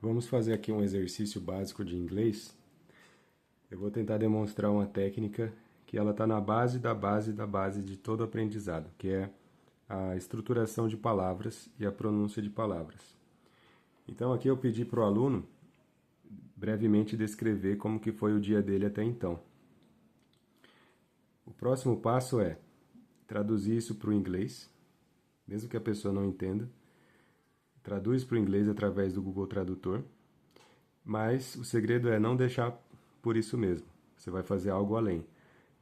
Vamos fazer aqui um exercício básico de inglês. Eu vou tentar demonstrar uma técnica que ela está na base da base da base de todo aprendizado, que é a estruturação de palavras e a pronúncia de palavras. Então aqui eu pedi para o aluno brevemente descrever como que foi o dia dele até então. O próximo passo é traduzir isso para o inglês, mesmo que a pessoa não entenda. Traduz para o inglês através do Google Tradutor, mas o segredo é não deixar por isso mesmo. Você vai fazer algo além.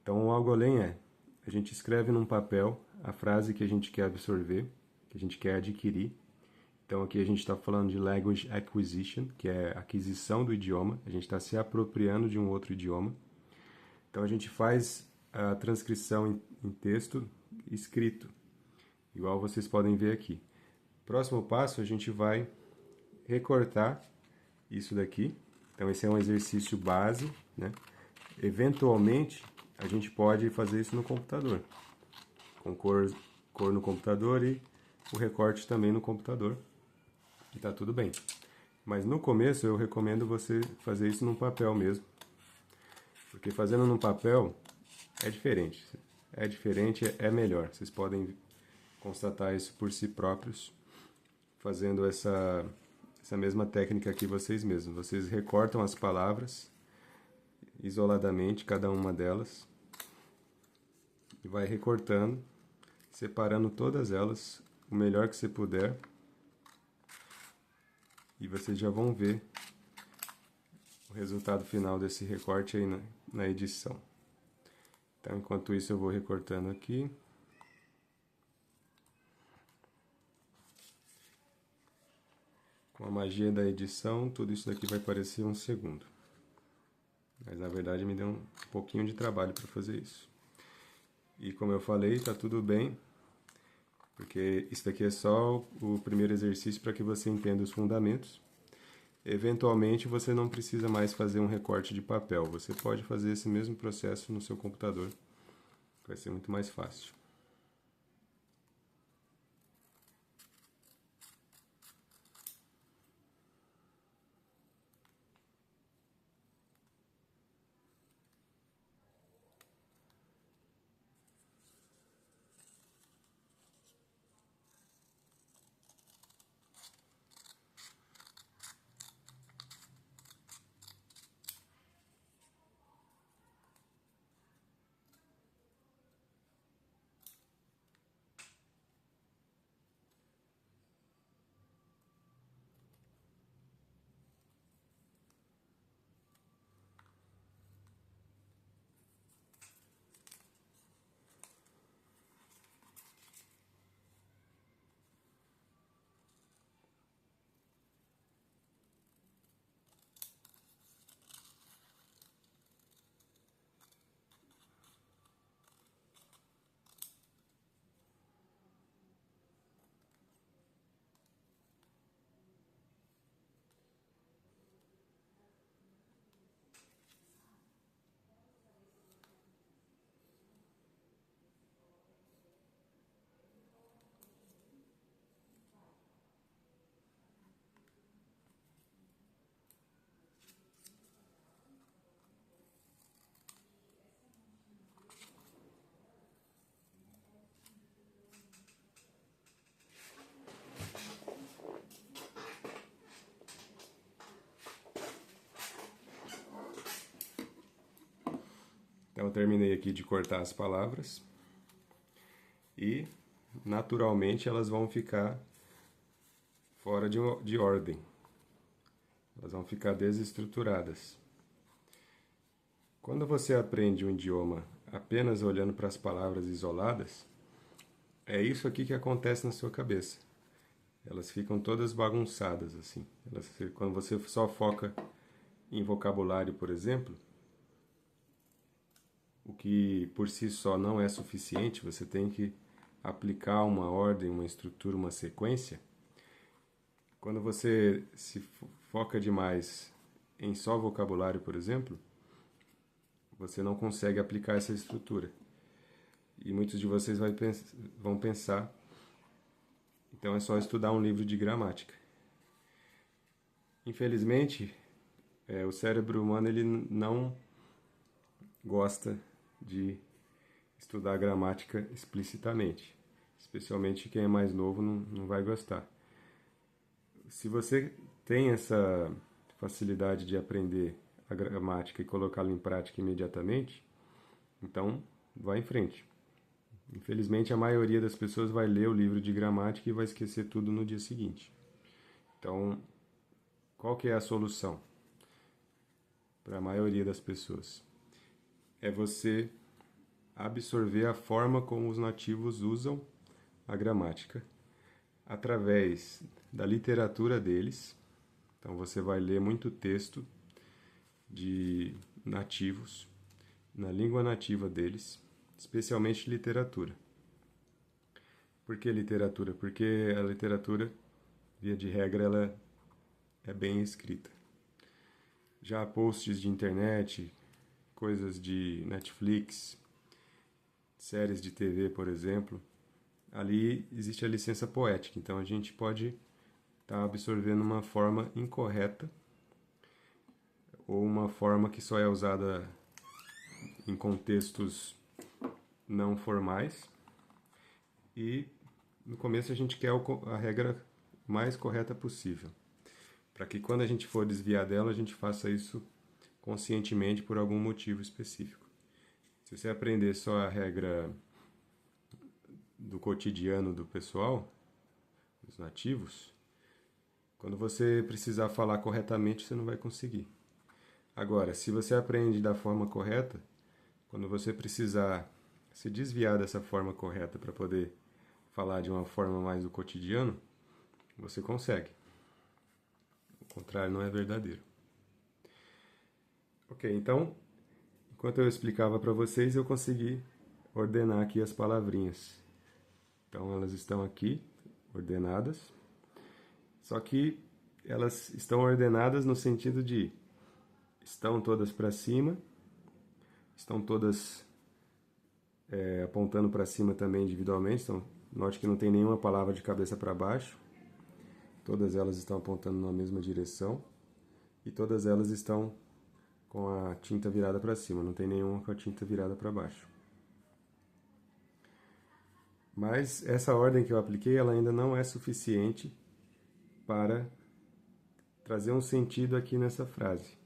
Então, o algo além é, a gente escreve num papel a frase que a gente quer absorver, que a gente quer adquirir. Então, aqui a gente está falando de language acquisition, que é aquisição do idioma. A gente está se apropriando de um outro idioma. Então, a gente faz a transcrição em texto escrito, igual vocês podem ver aqui. Próximo passo, a gente vai recortar isso daqui. Então, esse é um exercício base, né? Eventualmente, a gente pode fazer isso no computador, com cor no computador e o recorte também no computador, e tá tudo bem. Mas no começo, eu recomendo você fazer isso num papel mesmo, porque fazendo num papel é diferente. É diferente, é melhor. Vocês podem constatar isso por si próprios, fazendo essa mesma técnica aqui vocês mesmos. Vocês recortam as palavras isoladamente, cada uma delas, e vai recortando, separando todas elas o melhor que você puder, e vocês já vão ver o resultado final desse recorte aí na edição. Então, enquanto isso, eu vou recortando aqui. Com a magia da edição, tudo isso daqui vai parecer um segundo. Mas, na verdade, me deu um pouquinho de trabalho para fazer isso. E, como eu falei, tá tudo bem, porque isso daqui é só o primeiro exercício para que você entenda os fundamentos. Eventualmente, você não precisa mais fazer um recorte de papel. Você pode fazer esse mesmo processo no seu computador. Vai ser muito mais fácil. Então, eu terminei aqui de cortar as palavras e, naturalmente, elas vão ficar fora de ordem. Elas vão ficar desestruturadas. Quando você aprende um idioma apenas olhando para as palavras isoladas, é isso aqui que acontece na sua cabeça. Elas ficam todas bagunçadas, assim. Quando você só foca em vocabulário, por exemplo, o que por si só não é suficiente, você tem que aplicar uma ordem, uma estrutura, uma sequência. Quando você se foca demais em só vocabulário, por exemplo, você não consegue aplicar essa estrutura. E muitos de vocês vão pensar, então é só estudar um livro de gramática. Infelizmente, o cérebro humano ele não gosta de estudar gramática explicitamente. Especialmente quem é mais novo não vai gostar. Se você tem essa facilidade de aprender a gramática e colocá-la em prática imediatamente, então vá em frente. Infelizmente, a maioria das pessoas vai ler o livro de gramática e vai esquecer tudo no dia seguinte. Então, qual que é a solução para a maioria das pessoas? É você absorver a forma como os nativos usam a gramática através da literatura deles. Então você vai ler muito texto de nativos na língua nativa deles, especialmente literatura. Por que literatura? Porque a literatura, via de regra, ela é bem escrita. Já posts de internet, coisas de Netflix, séries de TV, por exemplo, ali existe a licença poética, então a gente pode estar absorvendo uma forma incorreta ou uma forma que só é usada em contextos não formais. E no começo a gente quer a regra mais correta possível, para que quando a gente for desviar dela, a gente faça isso conscientemente por algum motivo específico. Se você aprender só a regra do cotidiano do pessoal, dos nativos, quando você precisar falar corretamente, você não vai conseguir. Agora, se você aprende da forma correta, quando você precisar se desviar dessa forma correta para poder falar de uma forma mais do cotidiano, você consegue. O contrário não é verdadeiro. Ok, então, enquanto eu explicava para vocês, eu consegui ordenar aqui as palavrinhas. Então, elas estão aqui, ordenadas. Só que elas estão ordenadas no sentido de estão todas para cima, estão todas apontando para cima também individualmente. Então, note que não tem nenhuma palavra de cabeça para baixo. Todas elas estão apontando na mesma direção. E todas elas estão com a tinta virada para cima. Não tem nenhuma com a tinta virada para baixo. Mas essa ordem que eu apliquei, ela ainda não é suficiente para trazer um sentido aqui nessa frase.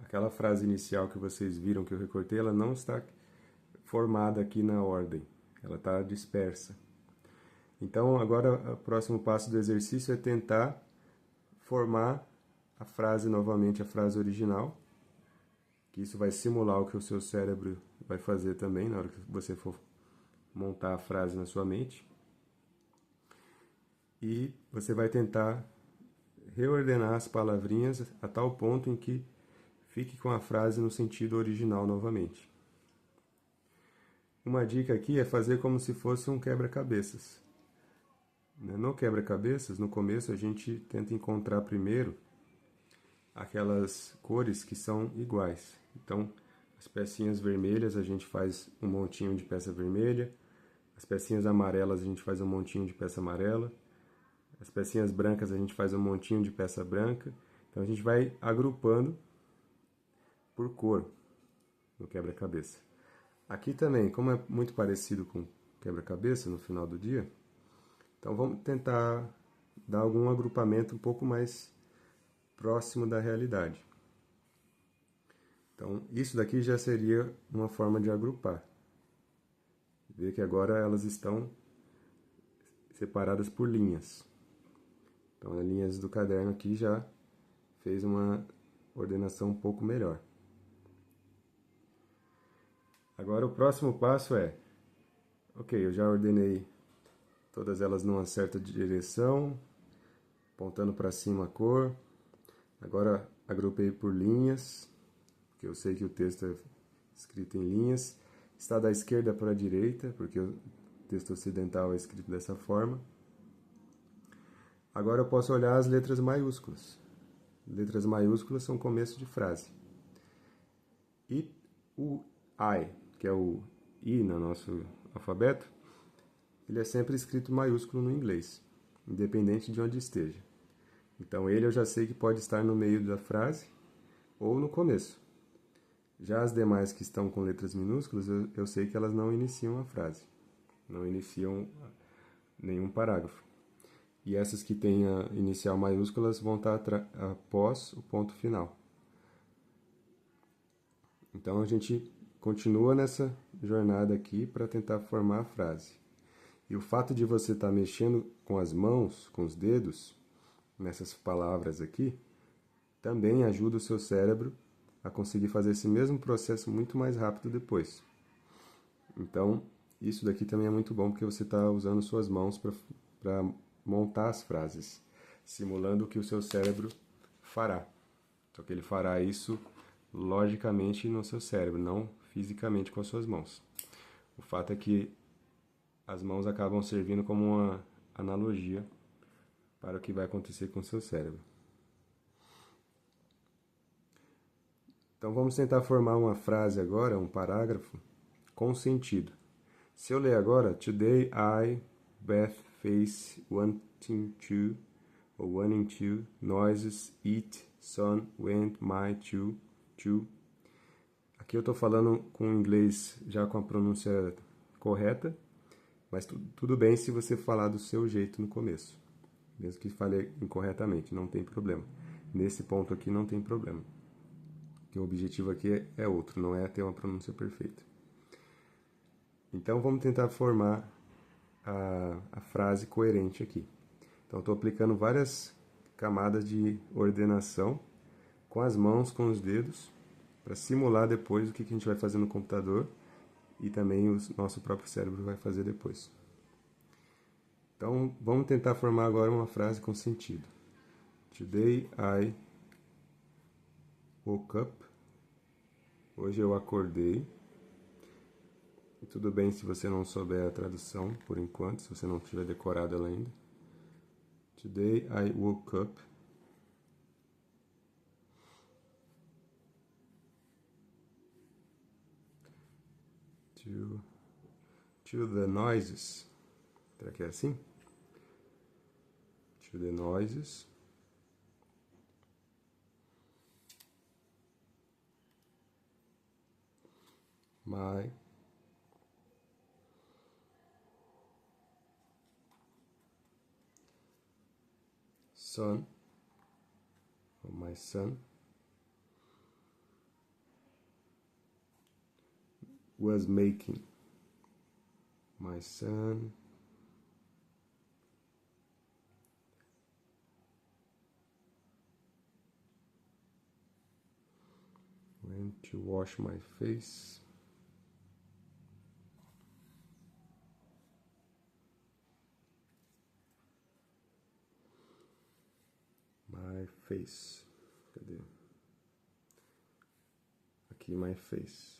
Aquela frase inicial que vocês viram que eu recortei, ela não está formada aqui na ordem. Ela está dispersa. Então, agora, o próximo passo do exercício é tentar formar a frase novamente, a frase original, que isso vai simular o que o seu cérebro vai fazer também na hora que você for montar a frase na sua mente. E você vai tentar reordenar as palavrinhas a tal ponto em que fique com a frase no sentido original novamente. Uma dica aqui é fazer como se fosse um quebra-cabeças. No quebra-cabeças, no começo, a gente tenta encontrar primeiro aquelas cores que são iguais. Então, as pecinhas vermelhas a gente faz um montinho de peça vermelha, as pecinhas amarelas a gente faz um montinho de peça amarela, as pecinhas brancas a gente faz um montinho de peça branca. Então, a gente vai agrupando por cor no quebra-cabeça. Aqui também, como é muito parecido com quebra-cabeça no final do dia, então vamos tentar dar algum agrupamento um pouco mais próximo da realidade. Então, isso daqui já seria uma forma de agrupar. Vê que agora elas estão separadas por linhas. Então, as linhas do caderno aqui já fez uma ordenação um pouco melhor. Agora, o próximo passo é, ok, eu já ordenei todas elas numa certa direção, apontando para cima a cor. Agora, agrupei por linhas, porque eu sei que o texto é escrito em linhas. Está da esquerda para a direita, porque o texto ocidental é escrito dessa forma. Agora eu posso olhar as letras maiúsculas. Letras maiúsculas são começo de frase. E o I, que é o I no nosso alfabeto, ele é sempre escrito maiúsculo no inglês, independente de onde esteja. Então, ele eu já sei que pode estar no meio da frase ou no começo. Já as demais que estão com letras minúsculas, eu sei que elas não iniciam a frase, não iniciam nenhum parágrafo. E essas que têm a inicial maiúsculas vão estar após o ponto final. Então, a gente continua nessa jornada aqui para tentar formar a frase. E o fato de você estar mexendo com as mãos, com os dedos, nessas palavras aqui, também ajuda o seu cérebro a conseguir fazer esse mesmo processo muito mais rápido depois. Então, isso daqui também é muito bom, porque você está usando suas mãos para montar as frases, simulando o que o seu cérebro fará. Só que ele fará isso logicamente no seu cérebro, não fisicamente com as suas mãos. O fato é que as mãos acabam servindo como uma analogia para o que vai acontecer com o seu cérebro. Então vamos tentar formar uma frase agora, um parágrafo, com sentido. Se eu ler agora, Today I, Beth, face, wanting to, ou wanting to, noises, eat, son, went, my, to. Aqui eu estou falando com o inglês já com a pronúncia correta, mas tudo bem se você falar do seu jeito no começo. Mesmo que fale incorretamente, não tem problema. Nesse ponto aqui não tem problema. Porque o objetivo aqui é outro, não é ter uma pronúncia perfeita. Então vamos tentar formar a frase coerente aqui. Então estou aplicando várias camadas de ordenação com as mãos, com os dedos, para simular depois o que a gente vai fazer no computador e também o nosso próprio cérebro vai fazer depois. Então vamos tentar formar agora uma frase com sentido. Today I woke up. Hoje eu acordei. E tudo bem se você não souber a tradução por enquanto, se você não tiver decorado ela ainda. Today I woke up. To the noises. Será que é assim? To the noises. My son, or my son, was making. My son went to wash my face. My face. Cadê? Aqui, my face.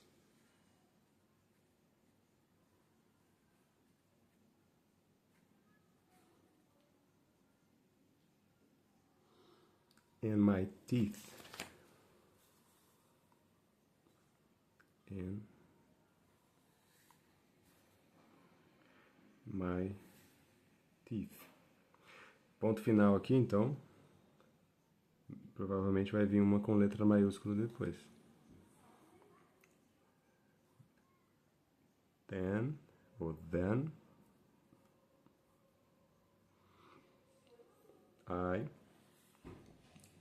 And my teeth. And my teeth. Ponto final aqui, então. Provavelmente vai vir uma com letra maiúscula depois. Then, ou then, I.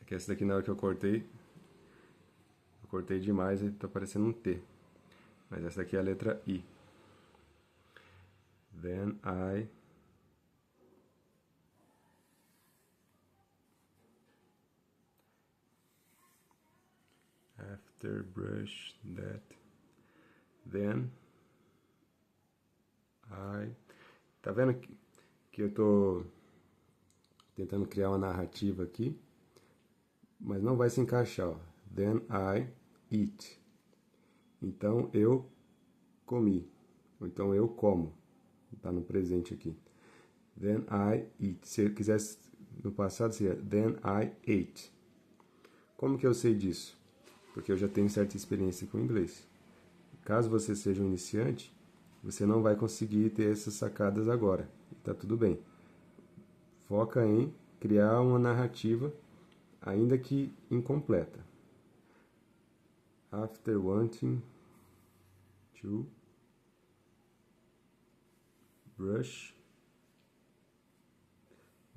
É que essa daqui na hora que eu cortei demais e tá parecendo um T. Mas essa aqui é a letra I. Then I after brush that. Then I. Tá vendo que eu tô tentando criar uma narrativa aqui, mas não vai se encaixar, ó. Then I eat. Então eu comi. Ou então eu como. Tá no presente aqui. Then I eat. Se eu quisesse no passado seria then I ate. Como que eu sei disso? Porque eu já tenho certa experiência com inglês. Caso você seja um iniciante, você não vai conseguir ter essas sacadas agora. Tá tudo bem. Foca em criar uma narrativa, ainda que incompleta. After wanting to brush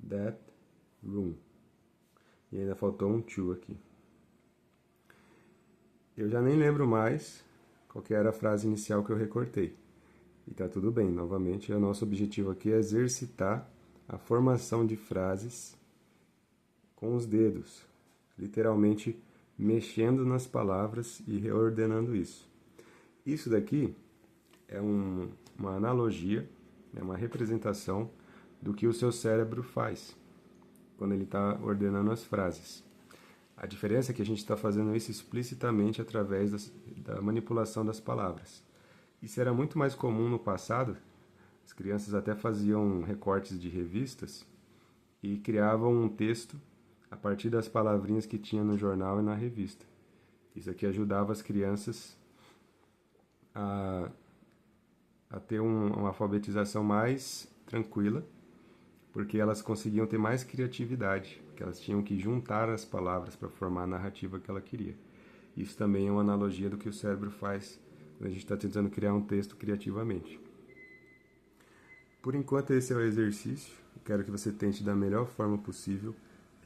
that room. E ainda faltou um to aqui. Eu já nem lembro mais qual que era a frase inicial que eu recortei. E tá tudo bem, novamente, o nosso objetivo aqui é exercitar a formação de frases com os dedos, literalmente mexendo nas palavras e reordenando isso. Isso daqui é uma analogia, é uma representação do que o seu cérebro faz quando ele está ordenando as frases. A diferença é que a gente está fazendo isso explicitamente através da manipulação das palavras. Isso era muito mais comum no passado. As crianças até faziam recortes de revistas e criavam um texto a partir das palavrinhas que tinha no jornal e na revista. Isso aqui ajudava as crianças a ter uma alfabetização mais tranquila, porque elas conseguiam ter mais criatividade, porque elas tinham que juntar as palavras para formar a narrativa que ela queria. Isso também é uma analogia do que o cérebro faz quando a gente está tentando criar um texto criativamente. Por enquanto, esse é o exercício. Eu quero que você tente da melhor forma possível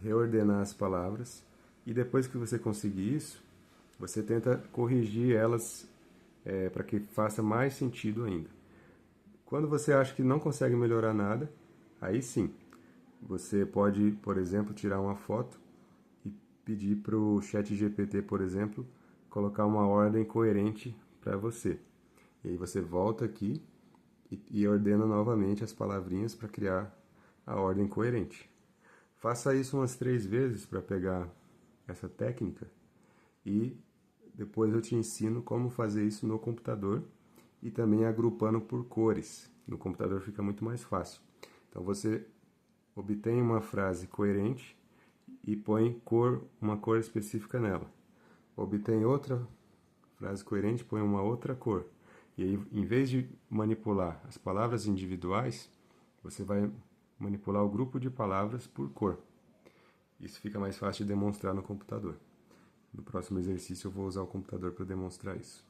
reordenar as palavras, e depois que você conseguir isso, você tenta corrigir elas para que faça mais sentido ainda. Quando você acha que não consegue melhorar nada, aí sim, você pode, por exemplo, tirar uma foto e pedir para o ChatGPT, por exemplo, colocar uma ordem coerente para você. E aí você volta aqui e ordena novamente as palavrinhas para criar a ordem coerente. Faça isso umas 3 vezes para pegar essa técnica e depois eu te ensino como fazer isso no computador e também agrupando por cores. No computador fica muito mais fácil. Então você obtém uma frase coerente e põe uma cor específica nela. Obtém outra frase coerente, põe uma outra cor. E aí, em vez de manipular as palavras individuais, você vai manipular o grupo de palavras por cor. Isso fica mais fácil de demonstrar no computador. No próximo exercício eu vou usar o computador para demonstrar isso.